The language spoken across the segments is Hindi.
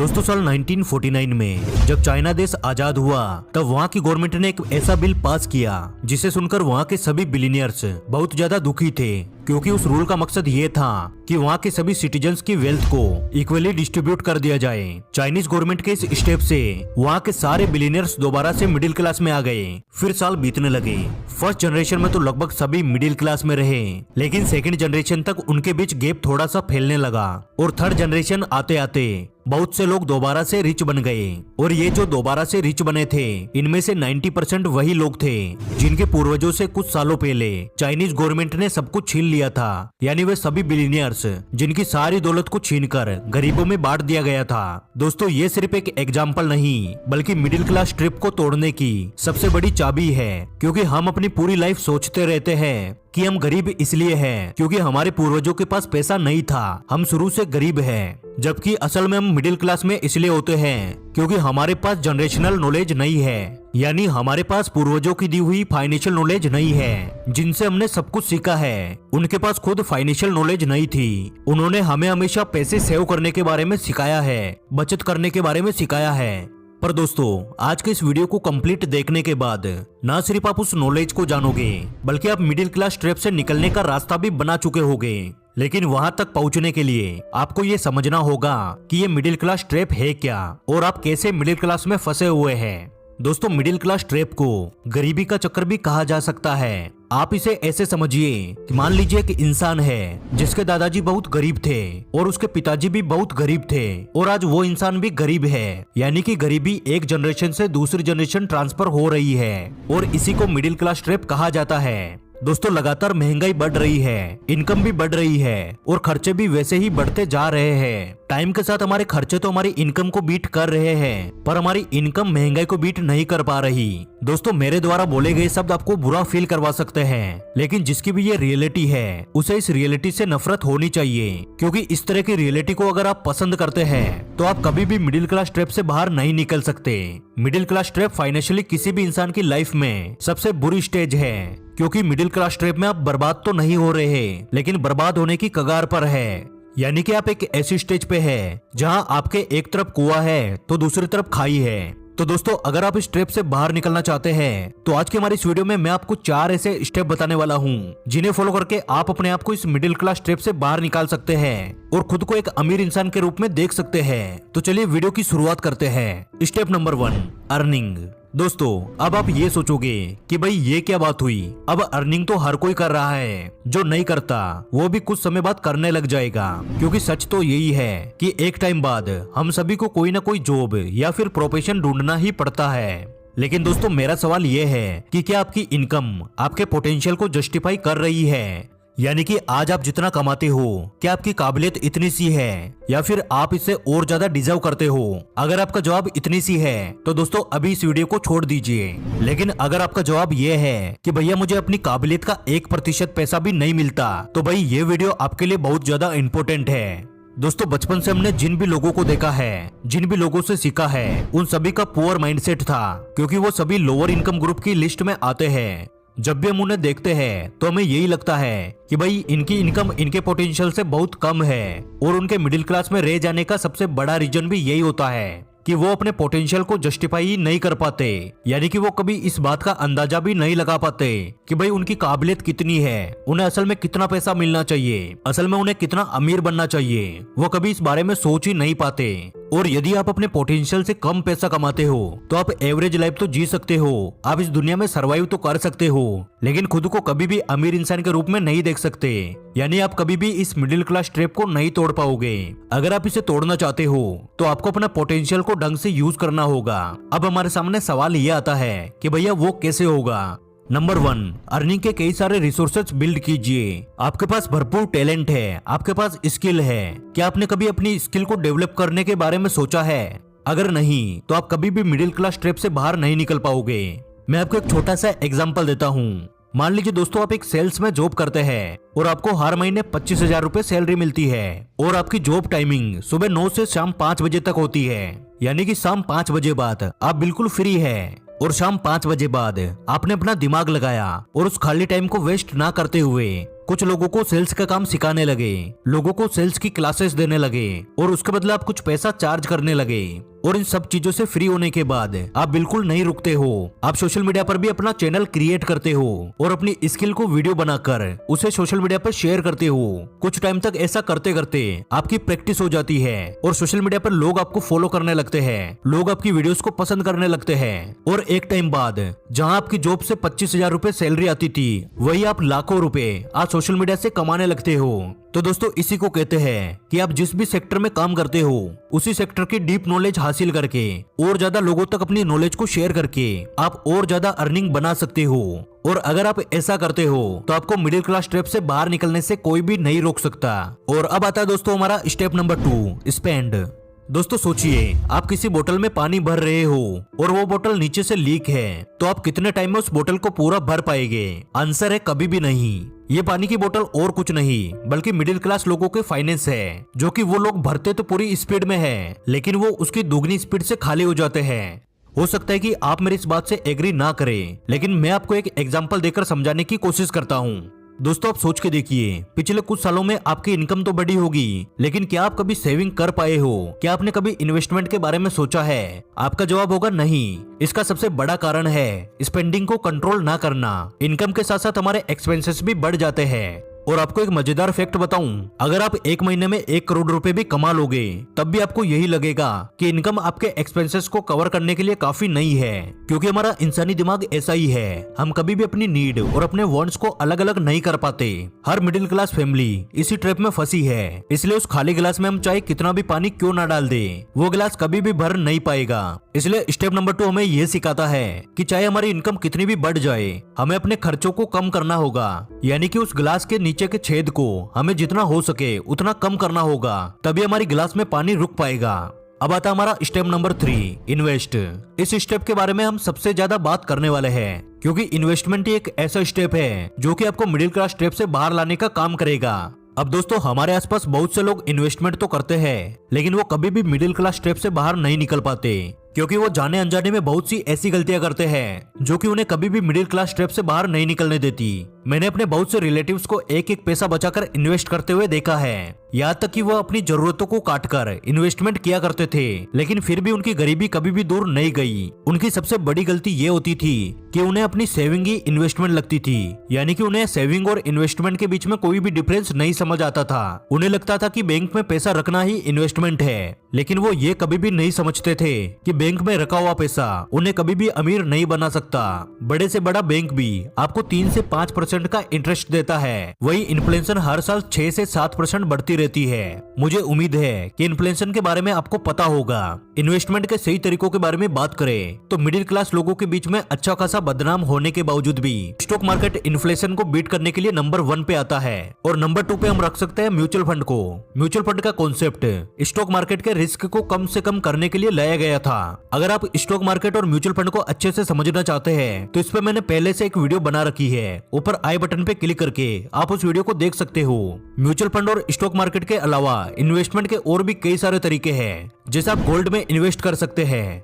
दोस्तों साल 1949 में जब चाइना देश आजाद हुआ तब वहाँ की गवर्नमेंट ने एक ऐसा बिल पास किया जिसे सुनकर वहाँ के सभी बिलियनियर्स बहुत ज्यादा दुखी थे, क्योंकि उस रूल का मकसद ये था कि वहाँ के सभी सिटीजन्स की वेल्थ को इक्वली डिस्ट्रीब्यूट कर दिया जाए। चाइनीज गवर्नमेंट के इस स्टेप से वहाँ के सारे बिलियनियर्स दोबारा से मिडिल क्लास में आ गए। फिर साल बीतने लगे। फर्स्ट जनरेशन में तो लगभग सभी मिडिल क्लास में रहे, लेकिन सेकंड जनरेशन तक उनके बीच गैप थोड़ा सा फैलने लगा और थर्ड जनरेशन आते आते बहुत से लोग दोबारा से रिच बन गए। और ये जो दोबारा से रिच बने थे इनमें से 90% वही लोग थे जिनके पूर्वजों से कुछ सालों पहले चाइनीज गवर्नमेंट ने सब कुछ छीन लिया था, यानी वे सभी बिलियनियर्स जिनकी सारी दौलत को छीनकर गरीबों में बांट दिया गया था। दोस्तों ये सिर्फ एक एग्जाम्पल नहीं बल्कि मिडिल क्लास ट्रिप को तोड़ने की सबसे बड़ी चाबी है, क्योंकि हम अपनी पूरी लाइफ सोचते रहते हैं कि हम गरीब इसलिए हैं क्योंकि हमारे पूर्वजों के पास पैसा नहीं था, हम शुरू से गरीब हैं, जबकि असल में हम मिडिल क्लास में इसलिए होते हैं क्योंकि हमारे पास जनरेशनल नॉलेज नहीं है, यानी हमारे पास पूर्वजों की दी हुई फाइनेंशियल नॉलेज नहीं है जिनसे हमने सब कुछ सीखा है। उनके पास खुद फाइनेंशियल नॉलेज नहीं थी, उन्होंने हमें हमेशा पैसे सेव करने के बारे में सिखाया है, बचत करने के बारे में सिखाया है। पर दोस्तों आज के इस वीडियो को कंप्लीट देखने के बाद ना सिर्फ आप उस नॉलेज को जानोगे बल्कि आप मिडिल क्लास ट्रैप से निकलने का रास्ता भी बना चुके होगे। लेकिन वहां तक पहुंचने के लिए आपको ये समझना होगा कि ये मिडिल क्लास ट्रैप है क्या और आप कैसे मिडिल क्लास में फंसे हुए हैं। दोस्तों मिडिल क्लास ट्रैप को गरीबी का चक्कर भी कहा जा सकता है। आप इसे ऐसे समझिए कि मान लीजिए एक इंसान है जिसके दादाजी बहुत गरीब थे और उसके पिताजी भी बहुत गरीब थे और आज वो इंसान भी गरीब है, यानी कि गरीबी एक जनरेशन से दूसरी जनरेशन ट्रांसफर हो रही है और इसी को मिडिल क्लास ट्रैप कहा जाता है। दोस्तों लगातार महंगाई बढ़ रही है, इनकम भी बढ़ रही है और खर्चे भी वैसे ही बढ़ते जा रहे हैं। टाइम के साथ हमारे खर्चे तो हमारी इनकम को बीट कर रहे हैं पर हमारी इनकम महंगाई को बीट नहीं कर पा रही। दोस्तों मेरे द्वारा बोले गए शब्द आपको बुरा फील करवा सकते हैं, लेकिन जिसकी भी ये रियलिटी है उसे इस रियलिटी से नफरत होनी चाहिए, क्योंकि इस तरह की रियलिटी को अगर आप पसंद करते हैं तो आप कभी भी मिडिल क्लास ट्रैप से बाहर नहीं निकल सकते। मिडिल क्लास ट्रैप फाइनेंशियली किसी भी इंसान की लाइफ में सबसे बुरी स्टेज है, क्योंकि मिडिल क्लास ट्रैप में आप बर्बाद तो नहीं हो रहे लेकिन बर्बाद होने की कगार पर है, यानी कि आप एक ऐसी स्टेज पे है जहां आपके एक तरफ कुआं है तो दूसरी तरफ खाई है। तो दोस्तों अगर आप इस ट्रैप से बाहर निकलना चाहते हैं तो आज के हमारी इस वीडियो में मैं आपको 4 ऐसे स्टेप बताने वाला हूं जिन्हें फॉलो करके आप अपने आप को इस मिडिल क्लास ट्रैप से बाहर निकाल सकते हैं और खुद को एक अमीर इंसान के रूप में देख सकते हैं। तो चलिए वीडियो की शुरुआत करते हैं। Step number 1, earning. दोस्तों अब आप ये सोचोगे कि भाई ये क्या बात हुई, अब अर्निंग तो हर कोई कर रहा है, जो नहीं करता वो भी कुछ समय बाद करने लग जाएगा, क्योंकि सच तो यही है कि एक टाइम बाद हम सभी को कोई ना कोई जॉब या फिर प्रोफेशन ढूंढना ही पड़ता है। लेकिन दोस्तों मेरा सवाल ये है कि क्या आपकी इनकम आपके पोटेंशियल को जस्टिफाई कर रही है, यानी कि आज आप जितना कमाते हो क्या आपकी काबिलियत इतनी सी है या फिर आप इससे और ज्यादा डिजर्व करते हो। अगर आपका जवाब इतनी सी है तो दोस्तों अभी इस वीडियो को छोड़ दीजिए। लेकिन अगर आपका जवाब ये है कि भैया मुझे अपनी काबिलियत का 1% पैसा भी नहीं मिलता, तो भाई ये वीडियो आपके लिए बहुत ज्यादा इम्पोर्टेंट है। दोस्तों बचपन से हमने जिन भी लोगों को देखा है, जिन भी लोगों से सीखा है, उन सभी का पुअर माइंडसेट था, क्योंकि वो सभी लोअर इनकम ग्रुप की लिस्ट में आते हैं। जब भी हम उन्हें देखते हैं तो हमें यही लगता है कि भाई इनकी इनकम इनके पोटेंशियल से बहुत कम है और उनके मिडिल क्लास में रह जाने का सबसे बड़ा रीजन भी यही होता है कि वो अपने पोटेंशियल को जस्टिफाई नहीं कर पाते, यानी कि वो कभी इस बात का अंदाजा भी नहीं लगा पाते कि भाई उनकी काबिलियत कितनी है, उन्हें असल में कितना पैसा मिलना चाहिए, असल में उन्हें कितना अमीर बनना चाहिए, वो कभी इस बारे में सोच ही नहीं पाते। और यदि आप अपने पोटेंशियल से कम पैसा कमाते हो तो आप एवरेज लाइफ तो जी सकते हो, आप इस दुनिया में सरवाइव तो कर सकते हो, लेकिन खुद को कभी भी अमीर इंसान के रूप में नहीं देख सकते, यानी आप कभी भी इस मिडिल क्लास ट्रैप को नहीं तोड़ पाओगे। अगर आप इसे तोड़ना चाहते हो तो आपको अपना पोटेंशियल को ढंग से यूज करना होगा। अब हमारे सामने सवाल ये आता है कि भैया वो कैसे होगा। नंबर 1, अर्निंग के कई सारे रिसोर्सेज बिल्ड कीजिए। आपके पास भरपूर टैलेंट है, आपके पास स्किल है, क्या आपने कभी अपनी स्किल को डेवलप करने के बारे में सोचा है? अगर नहीं तो आप कभी भी मिडिल क्लास ट्रैप से बाहर नहीं निकल पाओगे। मैं आपको एक छोटा सा एग्जांपल देता हूँ। मान लीजिए दोस्तों आप एक सेल्स में जॉब करते हैं और आपको हर महीने 25,000 रुपए सैलरी मिलती है और आपकी जॉब टाइमिंग सुबह 9 से शाम 5 बजे तक होती है, यानी कि शाम 5 बजे बाद आप बिल्कुल फ्री है और शाम 5 बजे बाद आपने अपना दिमाग लगाया और उस खाली टाइम को वेस्ट ना करते हुए कुछ लोगों को सेल्स का काम सिखाने लगे, लोगों को सेल्स की क्लासेस देने लगे और उसके बदले आप कुछ पैसा चार्ज करने लगे। और इन सब चीजों से फ्री होने के बाद आप बिल्कुल नहीं रुकते हो। आप सोशल मीडिया पर भी अपना चैनल क्रिएट करते हो और अपनी स्किल को वीडियो बनाकर उसे सोशल मीडिया पर शेयर करते हो। कुछ टाइम तक ऐसा करते करते आपकी प्रैक्टिस हो जाती है और सोशल मीडिया पर लोग आपको फॉलो करने लगते हैं, लोग आपकी वीडियोस को पसंद करने लगते हैं। और एक टाइम बाद जहां आपकी जॉब से 25,000 रुपए सैलरी आती थी, वही आप लाखों रुपए आज सोशल मीडिया से कमाने लगते हो। तो दोस्तों इसी को कहते हैं कि आप जिस भी सेक्टर में काम करते हो उसी सेक्टर की डीप नॉलेज हासिल करके और ज्यादा लोगों तक अपनी नॉलेज को शेयर करके आप और ज्यादा अर्निंग बना सकते हो। और अगर आप ऐसा करते हो तो आपको मिडिल क्लास ट्रैप से बाहर निकलने से कोई भी नहीं रोक सकता। और अब आता है दोस्तों हमारा स्टेप नंबर 2, स्पेंड। दोस्तों सोचिए, आप किसी बोतल में पानी भर रहे हो और वो बोतल नीचे से लीक है, तो आप कितने टाइम में उस बोतल को पूरा भर पाएंगे? आंसर है कभी भी नहीं। ये पानी की बोतल और कुछ नहीं बल्कि मिडिल क्लास लोगों के फाइनेंस है, जो कि वो लोग भरते तो पूरी स्पीड में है, लेकिन वो उसकी दोगुनी स्पीड से खाली हो जाते हैं। हो सकता है कि आप मेरी इस बात से एग्री ना करें, लेकिन मैं आपको एक एग्जांपल देकर समझाने की कोशिश करता हूँ। दोस्तों आप सोच के देखिए, पिछले कुछ सालों में आपकी इनकम तो बढ़ी होगी, लेकिन क्या आप कभी सेविंग कर पाए हो? क्या आपने कभी इन्वेस्टमेंट के बारे में सोचा है? आपका जवाब होगा नहीं। इसका सबसे बड़ा कारण है स्पेंडिंग को कंट्रोल ना करना। इनकम के साथ साथ हमारे एक्सपेंसेस भी बढ़ जाते हैं। और आपको एक मजेदार फैक्ट बताऊं, अगर आप एक महीने में 1 करोड़ रुपए भी कमा लोगे, तब भी आपको यही लगेगा कि इनकम आपके एक्सपेंसेस को कवर करने के लिए काफी नहीं है, क्योंकि हमारा इंसानी दिमाग ऐसा ही है। हम कभी भी अपनी नीड और अपने वांट्स को अलग अलग नहीं कर पाते। हर मिडिल क्लास फैमिली इसी ट्रैप में फंसी है, इसलिए उस खाली गिलास में हम चाहे कितना भी पानी क्यों ना डाल दे, वो गिलास कभी भी भर नहीं पाएगा। इसलिए स्टेप नंबर 2 हमें यह सिखाता है कि चाहे हमारी इनकम कितनी भी बढ़ जाए, हमें अपने खर्चों को कम करना होगा। यानी कि उस गिलास के नीचे के छेद को हमें जितना हो सके उतना कम करना होगा, तभी हमारी गिलास में पानी रुक पाएगा। अब आता हमारा स्टेप नंबर 3, इन्वेस्ट। इस स्टेप के बारे में हम सबसे ज्यादा बात करने वाले हैं, क्योंकि इन्वेस्टमेंट एक ऐसा स्टेप है जो कि आपको मिडिल क्लास ट्रैप से बाहर लाने का काम करेगा। अब दोस्तों हमारे आसपास बहुत से लोग इन्वेस्टमेंट तो करते हैं, लेकिन वो कभी भी मिडिल क्लास ट्रैप से बाहर नहीं निकल पाते, क्योंकि वो जाने अनजाने में बहुत सी ऐसी गलतियां करते हैं जो कि उन्हें कभी भी मिडिल क्लास ट्रैप से बाहर नहीं निकलने देती। मैंने अपने बहुत से रिलेटिव्स को एक एक पैसा बचाकर इन्वेस्ट करते हुए देखा है, यहाँ तक कि वो अपनी जरूरतों को काटकर इन्वेस्टमेंट किया करते थे, लेकिन फिर भी उनकी गरीबी कभी भी दूर नहीं गई। उनकी सबसे बड़ी गलती ये होती थी कि उन्हें अपनी सेविंग ही इन्वेस्टमेंट लगती थी, यानी कि उन्हें सेविंग और इन्वेस्टमेंट के बीच में कोई भी डिफरेंस नहीं समझ आता था। उन्हें लगता था कि बैंक में पैसा रखना ही इन्वेस्टमेंट है, लेकिन वो ये कभी भी नहीं समझते थे कि बैंक में रखा हुआ पैसा उन्हें कभी भी अमीर नहीं बना सकता। बड़े से बड़ा बैंक भी आपको 3 से 5% का इंटरेस्ट देता है, वही इन्फ्लेशन हर साल 6 से 7% बढ़ती रहती है। मुझे उम्मीद है कि इन्फ्लेशन के बारे में आपको पता होगा। इन्वेस्टमेंट के सही तरीकों के बारे में बात करें तो मिडिल क्लास लोगों के बीच में अच्छा खासा बदनाम होने के बावजूद भी स्टॉक मार्केट इन्फ्लेशन को बीट करने के लिए नंबर 1 पे आता है, और नंबर 2 पे हम रख सकते हैं म्यूचुअल फंड को। म्यूचुअल फंड का कॉन्सेप्ट स्टॉक मार्केट के रिस्क को कम से कम करने के लिए लाया गया था। अगर आप स्टॉक मार्केट और म्यूचुअल फंड को अच्छे से समझना चाहते हैं तो इस पे मैंने पहले से एक वीडियो बना रखी है, ऊपर आई बटन पे क्लिक करके आप उस वीडियो को देख सकते हो। म्यूचुअल फंड और स्टॉक मार्केट के अलावा इन्वेस्टमेंट के और भी कई सारे तरीके हैं, जैसे आप गोल्ड में इन्वेस्ट कर सकते हैं।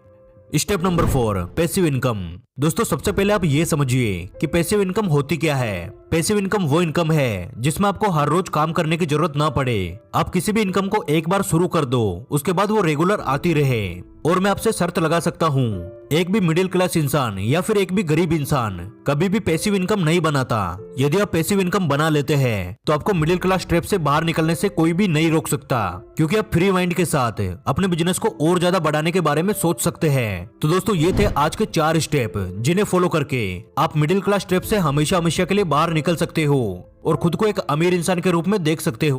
Step number 4, passive income. दोस्तों सबसे पहले आप ये समझिए कि पैसिव इनकम होती क्या है। पैसिव इनकम वो इनकम है जिसमें आपको हर रोज काम करने की जरूरत ना पड़े। आप किसी भी इनकम को एक बार शुरू कर दो, उसके बाद वो रेगुलर आती रहे। और मैं आपसे शर्त लगा सकता हूँ, एक भी मिडिल क्लास इंसान या फिर एक भी गरीब इंसान कभी भी पैसिव इनकम नहीं बनाता। यदि आप पैसिव इनकम बना लेते हैं तो आपको मिडिल क्लास ट्रैप से बाहर निकलने से कोई भी नहीं रोक सकता, क्योंकि आप फ्री माइंड के साथ अपने बिजनेस को और ज्यादा बढ़ाने के बारे में सोच सकते हैं। तो दोस्तों ये थे आज के 4 स्टेप, जिन्हें फॉलो करके आप मिडिल क्लास ट्रैप से हमेशा हमेशा के लिए बाहर निकल सकते हो और खुद को एक अमीर इंसान के रूप में देख सकते हो।